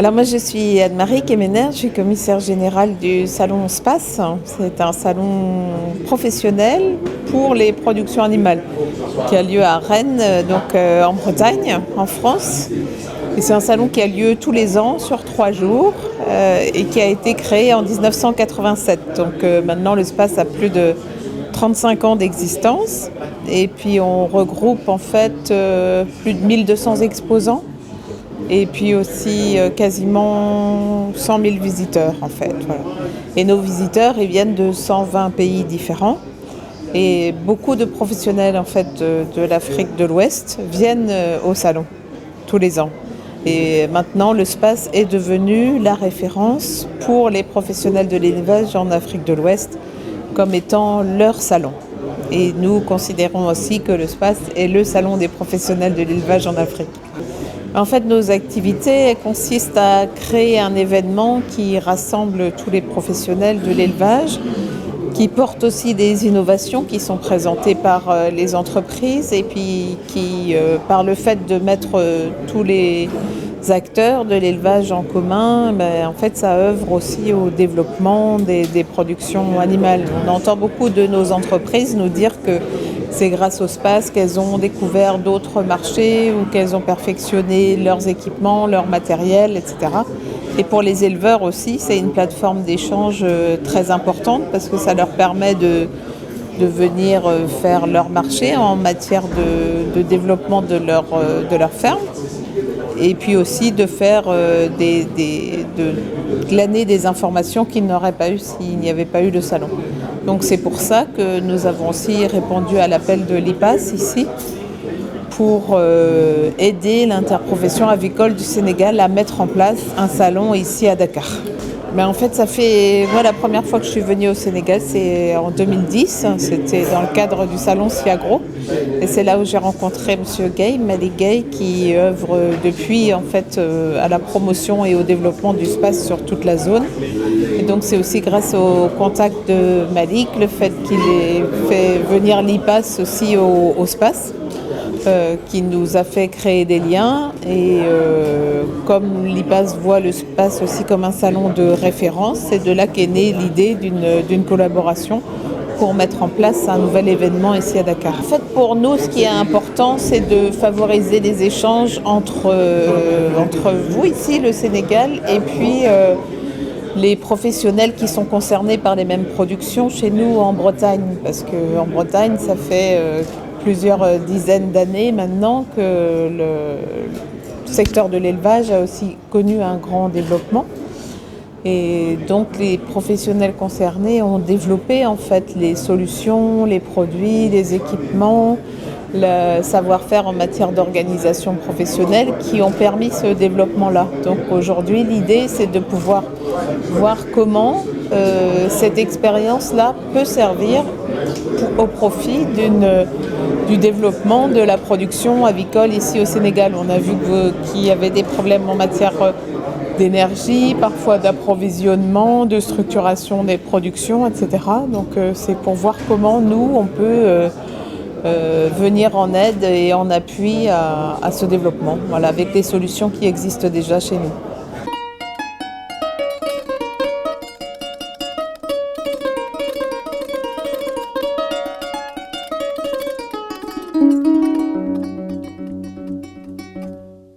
Alors moi je suis Anne-Marie Kemener, je suis commissaire générale du salon SPACE. C'est un salon professionnel pour les productions animales qui a lieu à Rennes, en Bretagne, en France. Et c'est un salon qui a lieu tous les ans sur 3 jours et qui a été créé en 1987. Maintenant le SPACE a plus de 35 ans d'existence et puis on regroupe en fait plus de 1200 exposants. Et puis aussi quasiment 100 000 visiteurs en fait. Voilà. Et nos visiteurs, ils viennent de 120 pays différents. Et beaucoup de professionnels en fait de l'Afrique de l'Ouest viennent au salon tous les ans. Et maintenant, le SPACE est devenu la référence pour les professionnels de l'élevage en Afrique de l'Ouest comme étant leur salon. Et nous considérons aussi que le SPACE est le salon des professionnels de l'élevage en Afrique. En fait, nos activités consistent à créer un événement qui rassemble tous les professionnels de l'élevage, qui porte aussi des innovations qui sont présentées par les entreprises et puis qui, par le fait de mettre tous les acteurs de l'élevage en commun, en fait, ça œuvre aussi au développement des productions animales. On entend beaucoup de nos entreprises nous dire que c'est grâce au SPACE qu'elles ont découvert d'autres marchés ou qu'elles ont perfectionné leurs équipements, leur matériel, etc. Et pour les éleveurs aussi, c'est une plateforme d'échange très importante parce que ça leur permet de venir faire leur marché en matière de développement de leur ferme. Et puis aussi de faire de glaner des informations qu'ils n'auraient pas eues s'il n'y avait pas eu le salon. Donc c'est pour ça que nous avons aussi répondu à l'appel de l'IPAS ici pour aider l'interprofession avicole du Sénégal à mettre en place un salon ici à Dakar. Mais en fait, ça fait la première fois que je suis venue au Sénégal, c'est en 2010. C'était dans le cadre du salon Siagro. Et c'est là où j'ai rencontré M. Gay, Malik Gay, qui œuvre depuis en fait à la promotion et au développement du SPACE sur toute la zone. Et donc c'est aussi grâce au contact de Malik, le fait qu'il ait fait venir l'IPAS aussi au SPACE. Qui nous a fait créer des liens et comme l'IPAS voit le SPACE aussi comme un salon de référence, c'est de là qu'est née l'idée d'une collaboration pour mettre en place un nouvel événement ici à Dakar. En fait, pour nous, ce qui est important, c'est de favoriser des échanges entre vous ici, le Sénégal, et puis les professionnels qui sont concernés par les mêmes productions chez nous en Bretagne. Parce qu'en Bretagne, ça fait plusieurs dizaines d'années maintenant que le secteur de l'élevage a aussi connu un grand développement. Et donc les professionnels concernés ont développé en fait les solutions, les produits, les équipements, le savoir-faire en matière d'organisation professionnelle qui ont permis ce développement-là. Donc aujourd'hui, l'idée, c'est de pouvoir voir comment cette expérience-là peut servir au profit du développement de la production avicole ici au Sénégal. On a vu qu'il y avait des problèmes en matière d'énergie, parfois d'approvisionnement, de structuration des productions, etc. Donc c'est pour voir comment nous, on peut venir en aide et en appui à ce développement, avec des solutions qui existent déjà chez nous.